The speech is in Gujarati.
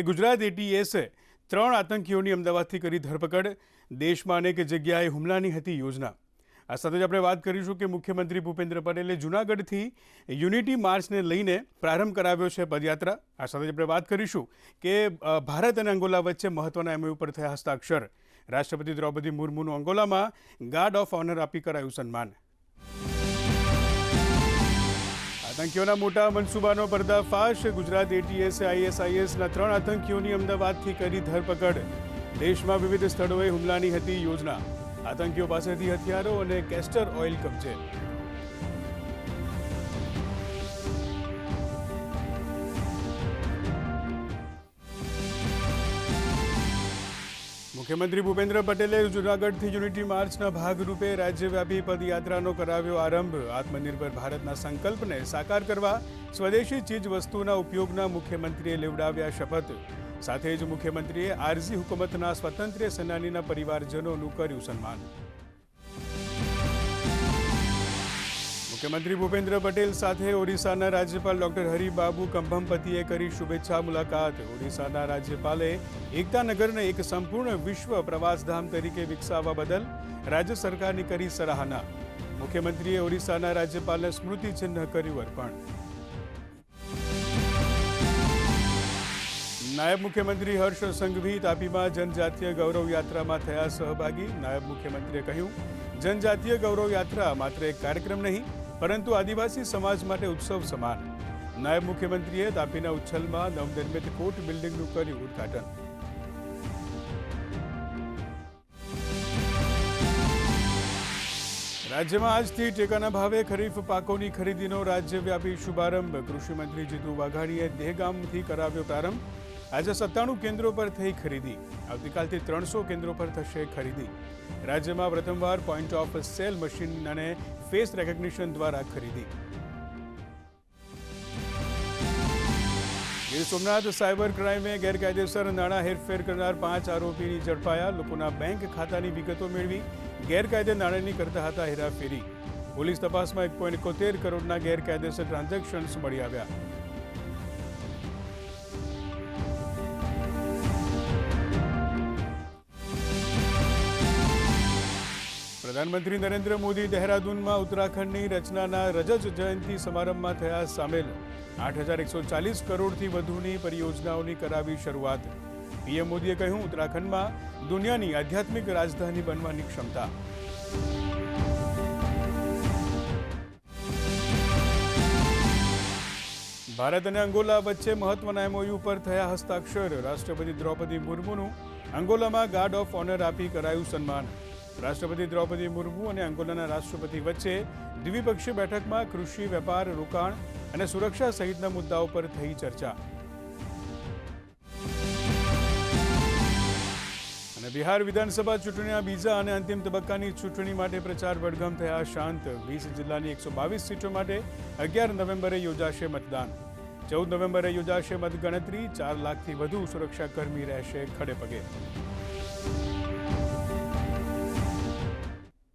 ગુજરાત એટીએસે 3 આતંકીઓની અમદાવાદથી કરી ધરપકડ. દેશમાં અનેક જગ્યાએ હુમલાની હતી યોજના. આ સાથે જ આપણે વાત કરીશું કે મુખ્યમંત્રી ભૂપેન્દ્ર પટેલે જૂનાગઢથી યુનિટી માર્ચને લઈને પ્રારંભ કરાવ્યો છે પદયાત્રા. આ સાથે જ આપણે વાત કરીશું કે ભારત અને અંગોલા વચ્ચે મહત્વના એમઓયુ પર થયા હસ્તાક્ષર. રાષ્ટ્રપતિ દ્રૌપદી મુર્મુનું અંગોલામાં ગાર્ડ ઓફ ઓનર આપી કરાયું સન્માન. આતંકીઓના મોટા મનસૂબાનો પર્દાફાશ. ગુજરાત એટીએસે આઈએસઆઈએસના 3 આતંકીઓની અમદાવાદથી કરી ધરપકડ. દેશમાં વિવિધ સ્થળોએ હુમલાની હતી યોજના. આતંકીઓ પાસેથી હથિયારો અને કેસ્ટર ઓઇલ કબજે. મુખ્યમંત્રી ભૂપેન્દ્ર પટેલે જૂનાગઢથી યુનિટી માર્ચના ભાગરૂપે રાજ્યવ્યાપી પદયાત્રાનો કરાવ્યો આરંભ. આત્મનિર્ભર ભારતના સંકલ્પને સાકાર કરવા સ્વદેશી ચીજવસ્તુના ઉપયોગના મુખ્યમંત્રીએ લેવડાવ્યા શપથ. સાથે જ મુખ્યમંત્રીએ આરઝી હુકુમતના સ્વાતંત્ર્ય સેનાનીના પરિવારજનોનું કર્યું સન્માન. મુખ્યમંત્રી ભૂપેન્દ્ર પટેલ સાથે ઓડિશાના રાજ્યપાલ ડોક્ટર હરિબાબુ કંભમપતિએ કરી શુભેચ્છા મુલાકાત. ઓડિશાના રાજ્યપાલે એકતાનગરને એક સંપૂર્ણ વિશ્વ પ્રવાસધામ તરીકે વિકસાવવા બદલ રાજ્ય સરકારની કરી સરાહના. મુખ્યમંત્રીએ ઓડિશાના રાજ્યપાલને સ્મૃતિચિહ્ન કર્યું અર્પણ. નાયબ મુખ્યમંત્રી હર્ષ સંઘવી તાપીમાં જનજાતીય ગૌરવ યાત્રામાં થયા સહભાગી. નાયબ મુખ્યમંત્રીએ કહ્યું, જનજાતીય ગૌરવ યાત્રા માત્ર એક કાર્યક્રમ નહીં પરંતુ આદિવાસી સમાજ માટે ઉત્સવ સમાન. નાયબ મુખ્યમંત્રીએ તાપીના ઉચ્છલમાં નવનિર્મિત કોર્ટ બિલ્ડિંગનું કર્યું ઉદ્ઘાટન. રાજ્યમાં આજથી ટેકાના ભાવે ખરીફ પાકોની ખરીદીનો રાજ્યવ્યાપી શુભારંભ. કૃષિમંત્રી જીતુ વાઘાણીએ દહેગામથી કરાવ્યો પ્રારંભ. આજે 97 કેન્દ્રો પર થઈ ખરીદી. આવતીકાલથી 300 કેન્દ્રો પર થશે ખરીદી. રાજ્યમાં પ્રથમવાર પોઈન્ટ ઓફ સેલ મશીન અને ફેસ રેકગ્નિશન દ્વારા ખરીદી. ગીર સોમનાથ સાયબર ક્રાઇમે ગેરકાયદેસર નાણાં હેરફેર કરનાર 5 આરોપીની ઝડપાયા. લોકોના બેંક ખાતાની વિગતો મેળવી ગેરકાયદે નાણાંની કરતા હતા હેરાફેરી. પોલીસ તપાસમાં 1.71 કરોડના ગેરકાયદેસર ટ્રાન્ઝેક્શન્સ મળી આવ્યા. પ્રધાનમંત્રી નરેન્દ્ર મોદી દહેરાદૂનમાં ઉત્તરાખંડની રચનાના રજત જયંતિ સમારંભમાં થયા સામેલ. 8,140 કરોડથી વધુની પરિયોજનાઓની કરાવી શરૂઆત. પીએમ મોદીએ કહ્યું, ઉત્તરાખંડમાં દુનિયાની આધ્યાત્મિક રાજધાની બનવાની ક્ષમતા. ભારત અને અંગોલા વચ્ચે મહત્વના એમઓયુ પર થયા હસ્તાક્ષર. રાષ્ટ્રપતિ દ્રૌપદી મુર્મુનું અંગોલામાં ગાર્ડ ઓફ ઓનર આપી કરાયું સન્માન. રાષ્ટ્રપતિ દ્રૌપદી મુર્મુ અને અંગોલાના રાષ્ટ્રપતિ વચ્ચે દ્વિપક્ષીય બેઠકમાં કૃષિ, વેપાર, રોકાણ અને સુરક્ષા સહિતના મુદ્દાઓ પર થઈ ચર્ચા. અને બિહાર વિધાનસભા ચૂંટણીના બીજા અને અંતિમ તબક્કાની ચૂંટણી માટે પ્રચાર વડગામ થયા શાંત. 20 જિલ્લાની 122 સીટો માટે 11 નવેમ્બરે યોજાશે મતદાન. 14 નવેમ્બરે યોજાશે મતગણતરી. 4 લાખથી વધુ સુરક્ષાકર્મી રહેશે ખડે પગે.